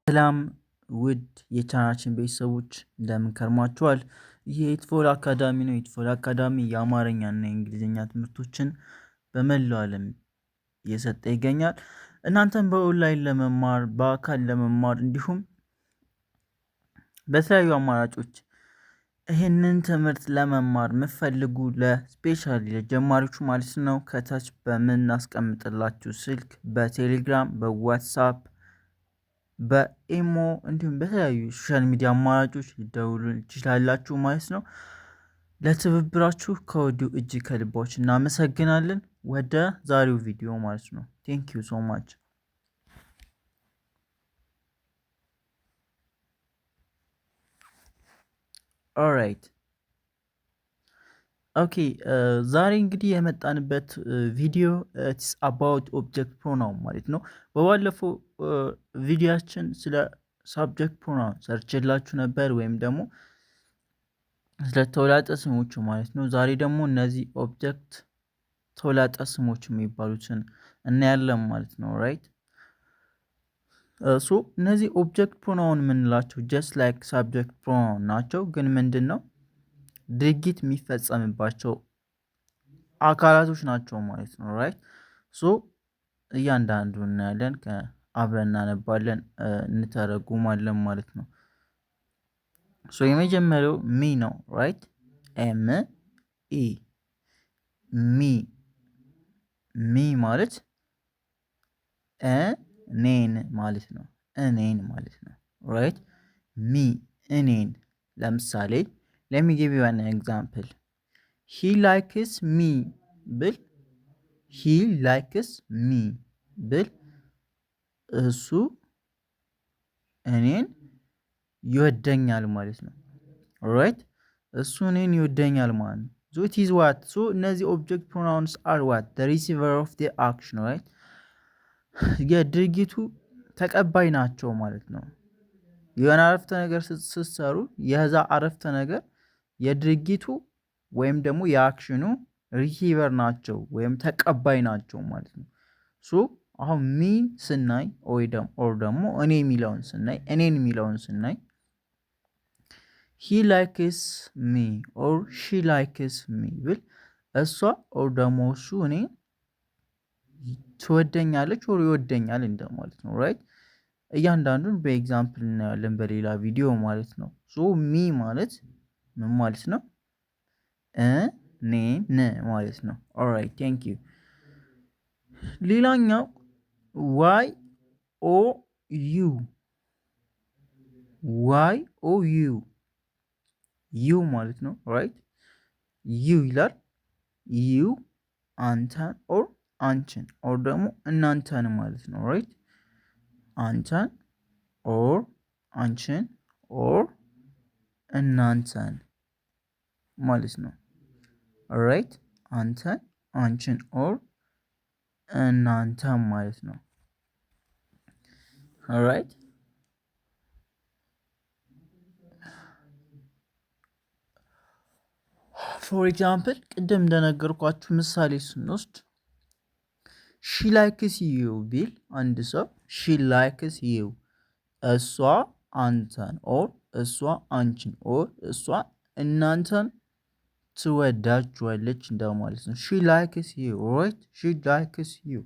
ሰላም ውድ የቻናችን ቤተሰቦች እንደምን ከርማችኋል? ይህ የኢትፎል አካዳሚ ነው። የኢትፎል አካዳሚ የአማርኛ እና የእንግሊዝኛ ትምህርቶችን በመላው ዓለም እየሰጠ ይገኛል። እናንተም በኦንላይን ለመማር በአካል ለመማር እንዲሁም በተለያዩ አማራጮች ይህንን ትምህርት ለመማር የምትፈልጉ ለስፔሻሊ ለጀማሪዎቹ ማለት ነው ከታች በምናስቀምጥላችሁ ስልክ በቴሌግራም በዋትሳፕ በኢሞ እንዲሁም በተለያዩ ሶሻል ሚዲያ አማራጮች ሊደውሉ ትችላላችሁ ማለት ነው። ለትብብራችሁ ከወዲሁ እጅግ ከልባች እናመሰግናለን። ወደ ዛሬው ቪዲዮ ማለት ነው። ቴንክ ዩ ሶ ማች። ኦራይት ኦኬ። ዛሬ እንግዲህ የመጣንበት ቪዲዮ ኢትስ አባውት ኦብጀክት ፕሮናውን ማለት ነው። በባለፈው ቪዲዮችን ስለ ሳብጀክት ፕሮናውን ሰርችላችሁ ነበር ወይም ደግሞ ስለ ተውላጠ ስሞቹ ማለት ነው። ዛሬ ደግሞ እነዚህ ኦብጀክት ተውላጠ ስሞች የሚባሉትን እናያለን ማለት ነው። ራይት ሶ እነዚህ ኦብጀክት ፕሮናውን የምንላቸው ጀስት ላይክ ሳብጀክት ፕሮናውን ናቸው። ግን ምንድን ነው ድርጊት የሚፈጸምባቸው አካላቶች ናቸው ማለት ነው። ራይት ሶ እያንዳንዱ እናያለን፣ አብረን እናነባለን፣ እንተረጉማለን ማለት ነው። ሶ የመጀመሪያው ሚ ነው። ራይት ኤም ኢ ሚ ማለት እኔን ማለት ነው። እኔን ማለት ነው። ራይት ሚ እኔን። ለምሳሌ let me give you an example. he likes me ብል he likes me ብል እሱ እኔን ይወደኛል ማለት ነው። ራይት እሱ እኔን ይወደኛል ማለት ነው። so it is what so እነዚህ object pronouns are what the receiver of the action, right? የድርጊቱ ተቀባይ ናቸው ማለት ነው። የሆነ አረፍተ ነገር ስትሰሩ የዛ አረፍተ ነገር የድርጊቱ ወይም ደግሞ የአክሽኑ ሪሲቨር ናቸው ወይም ተቀባይ ናቸው ማለት ነው። ሶ አሁን ሚ ስናይ ኦር ደግሞ እኔ የሚለውን ስናይ እኔን የሚለውን ስናይ he likes me or she likes me ብል እሷ ኦር ደግሞ እሱ እኔ ትወደኛለች ኦር ይወደኛል እንደማለት ነው። ራይት እያንዳንዱን በኤግዛምፕል እናያለን በሌላ ቪዲዮ ማለት ነው። ሶ ሚ ማለት ምን ማለት ነው? እኔን ማለት ነው። ኦራይት ቴንክ ዩ። ሌላኛው ዋይ ኦ ዩ ዋይ ኦ ዩ ዩ ማለት ነው። ራይት ዩ ይላል። ዩ አንተን ኦር አንቺን ኦር ደግሞ እናንተን ማለት ነው። ራይት አንተን ኦር አንቺን ኦር እናንተን ማለት ነው። ራይት አንተን አንቺን ኦር እናንተን ማለት ነው። ራይት ፎር ኤግዛምፕል ቅድም እንደነገርኳችሁ ምሳሌ ስንወስድ ሺ ላይክስ ዩ ቢል አንድ ሰው ሺ ላይክስ ዩ እሷ አንተን ኦር እሷ አንቺን ኦር እሷ እናንተን ትወዳችኋለች እንደማለት ነው። ሺ ላይክስ ዩ ራይት ሺ ላይክስ ዩ።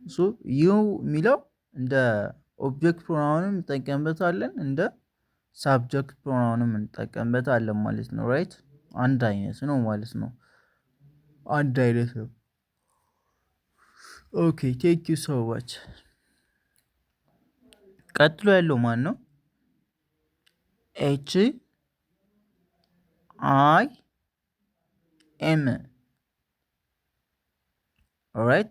ሶ ዩ የሚለው እንደ ኦብጀክት ፕሮናውንም እንጠቀምበታለን እንደ ሳብጀክት ፕሮናውንም እንጠቀምበታለን ማለት ነው። ራይት አንድ አይነት ነው ማለት ነው። አንድ አይነት ነው። ኦኬ ቴንክ ዩ ሶ ማች። ቀጥሎ ያለው ማን ነው? ኤች አይ ኤም። ኦራይት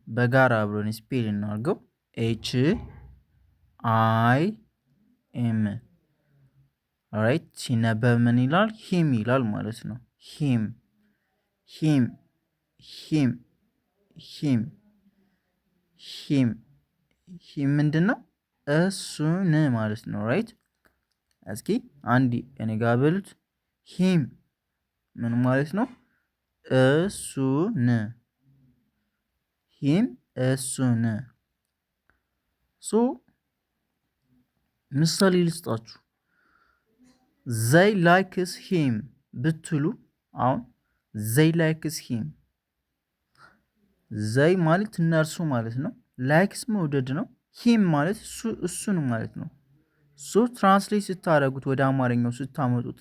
በጋራ አብሮን ስፔል እናድርገው። ኤች አይ ኤም። ኦራይት ሲነበብ ምን ይላል? ሂም ይላል ማለት ነው። ሂም ሂም ሂም ሂም ሂም ሂም ምንድን ነው? እሱን ማለት ነው። ራይት እስኪ አንድ እኔ ጋር በሉት። ሂም ምን ማለት ነው? እሱን። ሂም እሱን። ሶ ምሳሌ ልስጣችሁ። ዘይ ላይክስ ሂም ብትሉ አሁን ዘይ ላይክስ ሂም ዘይ ማለት እነርሱ ማለት ነው። ላይክስ መውደድ ነው። ሂም ማለት እሱን ማለት ነው። ትራንስሌት ስታደርጉት ወደ አማርኛው ስታመጡት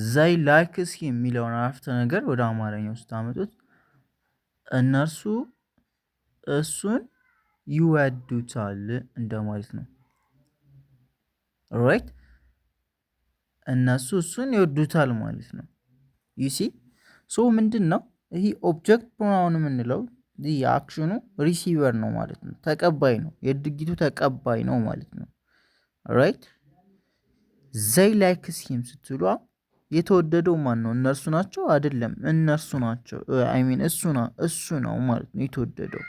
ዘይ ላይክስ ሂም የሚለውን አረፍተ ነገር ወደ አማርኛው ስታመጡት እነርሱ እሱን ይወዱታል እንደማለት ነው። ራይት እነሱ እሱን ይወዱታል ማለት ነው። ዩሲ ምንድን ነው ይሄ ኦብጀክት ፕሮናውን የምንለው የአክሽኑ ሪሲቨር ነው ማለት ነው። ተቀባይ ነው፣ የድርጊቱ ተቀባይ ነው ማለት ነው። ራይት ዘይ ላይክስ ሂም ስትሉ የተወደደው ማን ነው? እነርሱ ናቸው? አይደለም፣ እነርሱ ናቸው። አይ ሚን እሱ ነው ማለት ነው የተወደደው።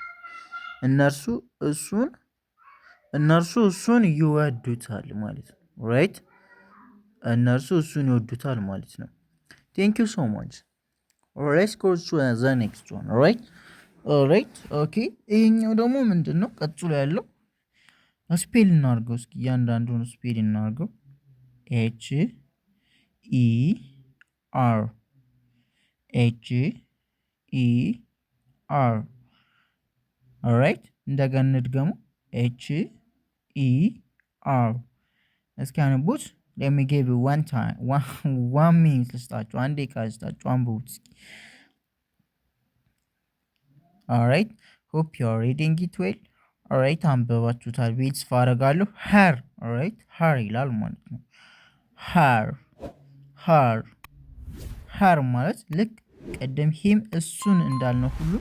እነርሱ እሱን ይወዱታል ማለት ነው። ራይት እነርሱ እሱን ይወዱታል ማለት ነው። ቴንክ ዩ ሶ ማች። ሌትስ ጎ ቱ ዘ ኔክስት ዋን። ራይት ኦኬ። ይሄኛው ደግሞ ምንድን ነው? ቀጥሎ ያለው ስፔል እናድርገው እስኪ፣ እያንዳንዱን ስፔል እናድርገው። HER ኦራይት። እንደገና እንድገመው HER። እስኪ አንቡት። let me give you one minute ልስጣችሁ፣ አንዴ ቃል ልስጣችሁ፣ አንብቡት እስኪ። ኦራይት hope you are reading it well። ኦራይት አንብባችሁታል ብዬ ተስፋ አደርጋለሁ። her ኦራይት her ይላል ማለት ነው። her ማለት ልክ ቀደም ሂም እሱን እንዳልነው ሁሉ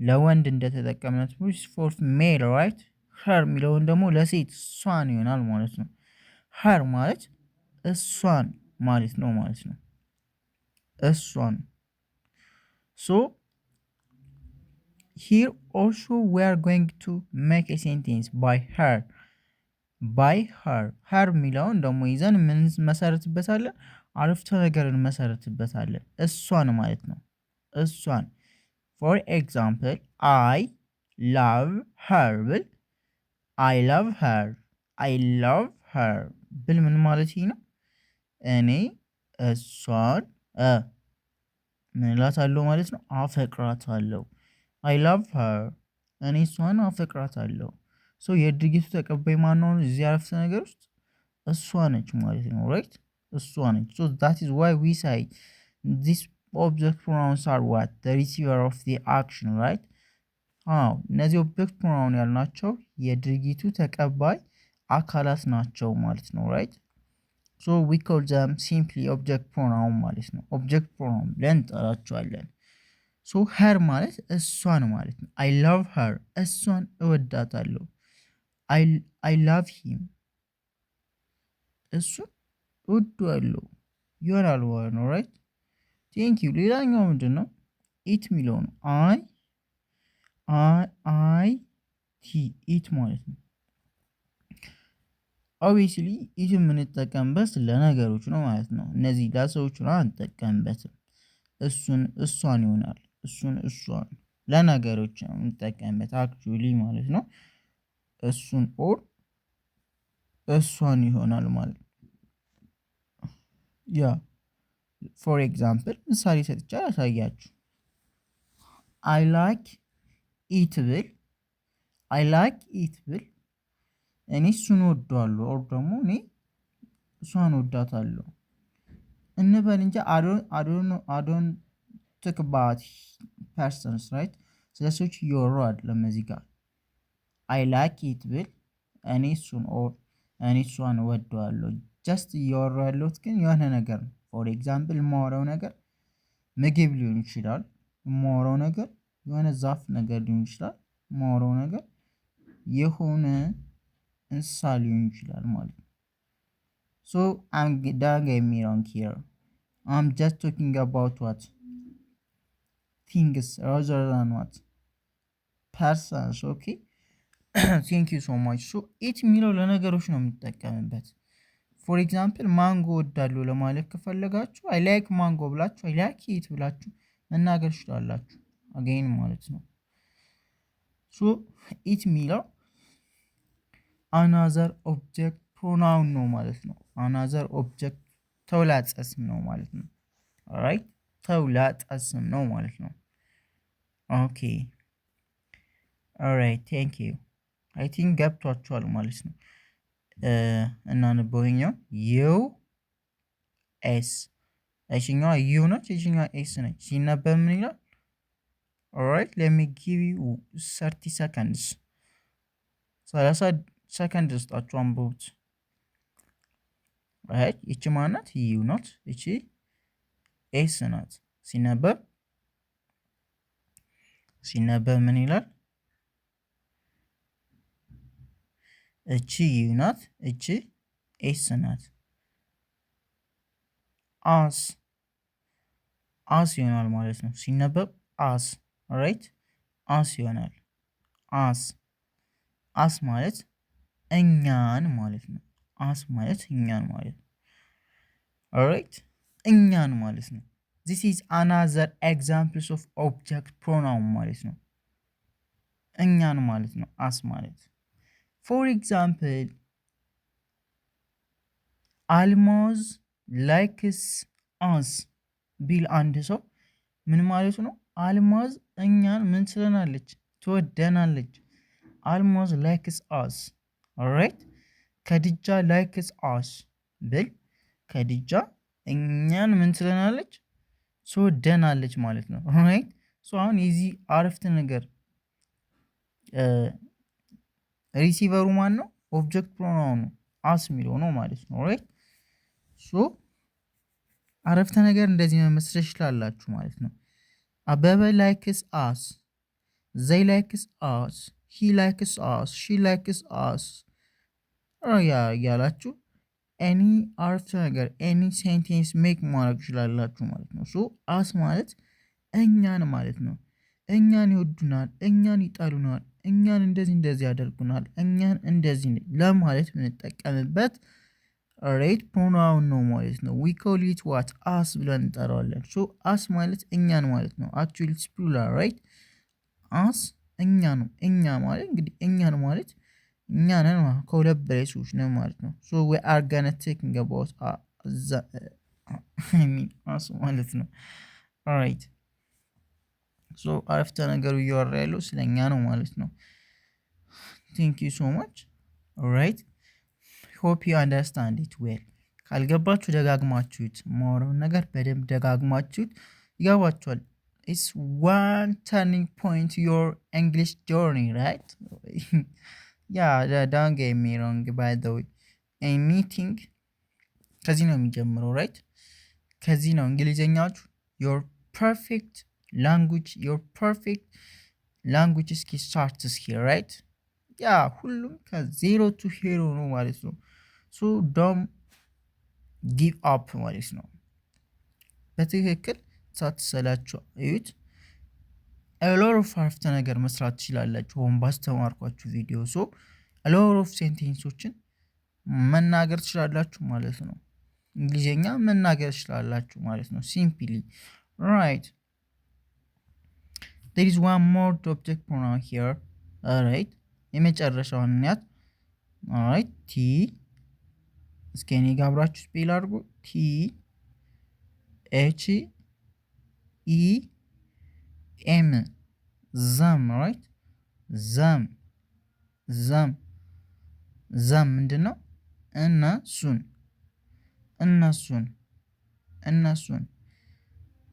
ለወንድ እንደተጠቀምነት ፎር ሜል ራይት። her የሚለውን ደግሞ ለሴት እሷን ይሆናል ማለት ነው። her ማለት እሷን ማለት ነው ማለት ነው። እሷን here also we are going to make a sentence by her የሚለውን ደግሞ ይዘን ምን መሰረትበታለን? አረፍተ ነገርን መሰረትበታለን። እሷን ማለት ነው። እሷን ፎር ኤግዛምፕል አይ ላቭ her ብል አይ ላቭ her ብል ምን ማለት ነው? እኔ እሷን ምን እላታለሁ ማለት ነው? አፈቅራታለሁ። አይ ላቭ her እኔ እሷን አፈቅራታለሁ። የድርጊቱ ተቀባይ ማነው? እዚህ አረፍተ ነገር ውስጥ እሷ ነች ማለት ነው። ራይት እሷ ነች። that is why we say this object pronouns are what the receiver of the action, right? እነዚህ ኦብጀክት ፕሮናውን ያልናቸው የድርጊቱ ተቀባይ አካላት ናቸው ማለት ነው። ራይት we call them simply object pronoun ማለት ነው። ኦብጀክት ፕሮናውን ብለን እንጠራቸዋለን። her ማለት እሷን ማለት ነው። I love her እሷን እወዳታለሁ። I love him እሱን እወዳለሁ ይሆናል ማለት ነው። ራይት ቴንክ ዩ። ሌላኛው ምንድን ነው? ኢት የሚለው ነው። ቲ ኢት ማለት ነው። ኦብቪየስሊ ኢት የምንጠቀምበት ለነገሮች ነው ማለት ነው። እነዚህ ለሰዎች ነው አንጠቀምበትም። እሷን ይሆናል። እሷን ለነገሮች ነው የምንጠቀምበት አክቹዋሊ ማለት ነው። እሱን ኦር እሷን ይሆናል ማለት ነው። ያ ፎር ኤግዛምፕል ምሳሌ ሰጥቼ ያሳያችሁ። አይ ላይክ ኢት ብል እኔ እሱን ወደዋለሁ ኦር ደግሞ እኔ እሷን ወዳታለሁ እንበል እንጂ አዶን ቶክ አባውት ፐርሰንስ ራይት። ስለ ሰዎች እያወራሁ አይደለም እዚህ ጋር። አይ ላይክ ኢት ብል እኔ እሱን ኦር እኔ እሷን ወደዋለሁ። ጀስት እያወራሁ ያለሁት ግን የሆነ ነገር ነው። ፎር ኤግዛምፕል የማወራው ነገር ምግብ ሊሆን ይችላል። የማወራው ነገር የሆነ ዛፍ ነገር ሊሆን ይችላል። የማወራው ነገር የሆነ እንስሳ ሊሆን ይችላል ማለት ነው። don't get me wrong here. I'm just talking about what things rather than what persons. okay thank you so much. it የሚለው ለነገሮች ነው የምጠቀምበት። ፎር ኤግዛምፕል ማንጎ ወዳለሁ ለማለት ከፈለጋችሁ አይ ላይክ ማንጎ ብላችሁ አይ ላይክ ኢት ብላችሁ መናገር ትችላላችሁ። አገኝ ማለት ነው። ኢት የሚለው another object ፕሮናውን ነው ማለት ነው። አናዘር ኦብጀክት ተውላጠ ስም ነው ማለት ነው። ኦራይት ተውላጠ ስም ነው ማለት ነው። ኦኬ ኦራይት ቴንክ ዩ አይ ቲንክ ገብቷችኋል ማለት ነው። እናንበውኛው ዩ ኤስ እሺኛዋ ዩ ነች፣ እሺኛዋ ኤስ ነች። ሲነበብ ምን ይላል? ኦራይት ሌት ሚ ጊቭ ዩ 30 ሰከንድስ 30 ሰከንድ ስጣችሁ አንብቡት። ራይት ይቺ ማናት? ዩ ናት። ይቺ ኤስ ናት። ሲነበብ ምን ይላል? እቺ ዩ ናት፣ እቺ ኤስ ናት። አስ ይሆናል ማለት ነው። ሲነበብ አስ ራይት አስ ይሆናል። አስ ማለት እኛን ማለት ነው። አስ ማለት እኛን ማለት ነው። ኦራይት እኛን ማለት ነው። this is another examples of object pronoun ማለት ነው። እኛን ማለት ነው አስ ማለት። for example አልማዝ likes us ቢል አንድ ሰው ምን ማለት ነው? አልማዝ እኛን ምን ትለናለች? ትወደናለች። አልማዝ ላይክስ አስ ኦራይት። ከድጃ ላይክስ አስ ብል ከድጃ እኛን ምን ትለናለች? ትወደናለች ማለት ነው። ኦራይት ሶ አሁን የዚህ አረፍተ ነገር ሪሲቨሩ ማን ነው? ኦብጀክት ፕሮናውኑ አስ የሚለው ነው ማለት ነው። ኦራይት ሶ አረፍተ ነገር እንደዚህ መመስረት ይችላላችሁ ማለት ነው። አበበ ላይክስ አስ፣ ዘይ ላይክስ አስ፣ ሂ ላይክስ አስ፣ ሺ ላይክስ አስ ያላችሁ ኤኒ አረፍተ ነገር ኤኒ ሴንቴንስ ሜክ ማድረግ ይችላላችሁ ማለት ነው። ሶ አስ ማለት እኛን ማለት ነው። እኛን ይወዱናል፣ እኛን ይጠሉናል፣ እኛን እንደዚህ ያደርጉናል፣ እኛን እንደዚህ ለማለት የምንጠቀምበት ሬት ፕሮናውን ነው ማለት ነው። ዊ ኮል ኢት ዋት አስ ብለን እንጠራዋለን። ሶ አስ ማለት እኛን ማለት ነው። አክቹዋሊ ኢትስ ፕሉራል ራይት። አስ እኛ ነው። እኛ ማለት እንግዲህ እኛን ማለት እኛ ነን ከሁለት በላይ ሰዎች ነን ማለት ነው። ሶ ዊ አር ገና ቴኪንግ አባውት አስ ማለት ነው። ኦራይት ሶ አረፍተ ነገሩ እያወራ ያለው ስለኛ ነው ማለት ነው። ቴንክ ዩ ሶ ማች ኦራይት ሆፕ ዩ አንደርስታንድ ኢት ዌል። ካልገባችሁ ደጋግማችሁት ማውራውን ነገር በደንብ ደጋግማችሁት ይገባችኋል። ኢትስ ዋን ተርኒንግ ፖይንት ዮር እንግሊሽ ጆርኒ ራይት። ያ ዶንት ጌት ሚ ሮንግ ባይ ዘ ዌይ ኤኒቲንግ ከዚህ ነው የሚጀምረው ራይት። ከዚህ ነው እንግሊዘኛችሁ ዮር ፐርፌክት ላንጉጅ ዮር ፐርፌክት ላንጉጅ እስኪ ስታርትስ ሂር ራይት። ያ ሁሉም ከዜሮ ቱ ሄሮ ነው ማለት ነው። ሶ ዶንት ጊቭ አፕ ማለት ነው። በትክክል ሳትሰላችሁ እዩት። ሎት ኦፍ አረፍተ ነገር መስራት ትችላላችሁ አሁን ባስተማርኳችሁ ቪዲዮ። ሶ ሎት ኦፍ ሴንቴንሶችን መናገር ትችላላችሁ ማለት ነው። እንግሊዝኛ መናገር ትችላላችሁ ማለት ነው። ሲምፕሊ ራይት። there is one more object pronoun here. alright የመጨረሻውን እናያት። ኦራይት ቲ እስኪ እኔ ጋር አብራችሁ ስፔል አድርጉ። ቲ ኤች ኢ ኤም ዘም ራይት። ዘም ምንድን ነው? እነሱን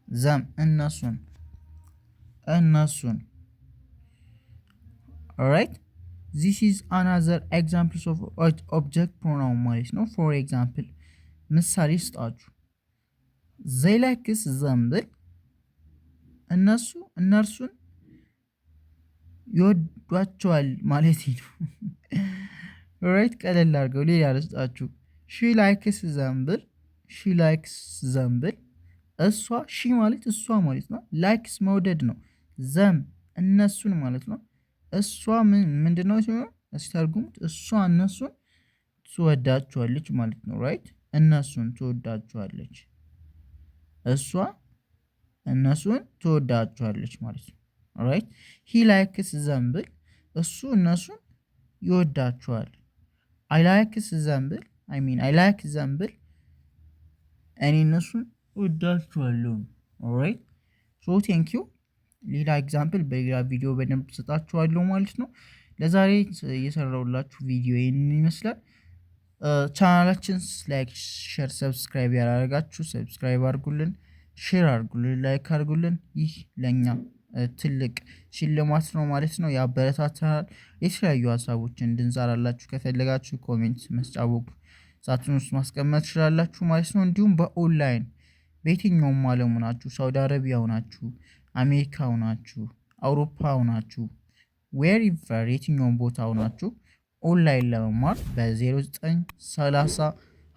ዘም እነሱን ኦራይት this is another examples of object pronoun ማለት ነው። for example ምሳሌ ስጣችሁ። they likes them ብል እነርሱን ይወዷቸዋል ማለት ነው። ራይት ቀለል አድርገው ሌላ ልስጣችሁ። she likes them ብል እሷ ሺ ማለት እሷ ማለት ነው። ላይክስ መውደድ ነው። ዘም እነሱን ማለት ነው። እሷ ምንድነው ሲሆን አስተርጉሙት። እሷ እነሱን ትወዳቸዋለች ማለት ነው። ራይት እነሱን ትወዳቸዋለች። እሷ እነሱን ትወዳቸዋለች ማለት ነው። ራይት ሂ ላይክስ ዘም ብል እሱ እነሱን ይወዳቸዋል። አይላክስ ዘንብል አይላክ ዘንብል እኔ እነሱን ወዳችኋለሁ። ኦራይት ሶ ቴንክ ዩ። ሌላ ኤግዛምፕል በሌላ ቪዲዮ በደንብ ሰጣችኋለሁ ማለት ነው። ለዛሬ የሰራሁላችሁ ቪዲዮ ይህንን ይመስላል። ቻናላችን ላይክ፣ ሼር፣ ሰብስክራይብ ያላደረጋችሁ ሰብስክራይብ አድርጉልን፣ ሼር አድርጉልን፣ ላይክ አድርጉልን። ይህ ለእኛ ትልቅ ሽልማት ነው ማለት ነው። ያበረታታናል። የተለያዩ ሀሳቦችን እንድንሰራላችሁ ከፈለጋችሁ ኮሜንት መስጫ ቦክስ ሳጥን ውስጥ ማስቀመጥ ትችላላችሁ ማለት ነው። እንዲሁም በኦንላይን በየትኛውም ዓለም ናችሁ፣ ሳውዲ አረቢያ ናችሁ፣ አሜሪካ ናችሁ፣ አውሮፓ ናችሁ፣ ዌሪቨር የትኛውም ቦታ ናችሁ ኦንላይን ለመማር በ0930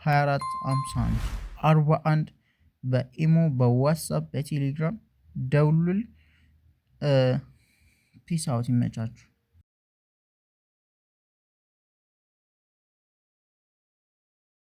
24 51 41 በኢሞ በዋትሳፕ በቴሌግራም ደውሉል። ፒስ አውት። ይመቻችሁ።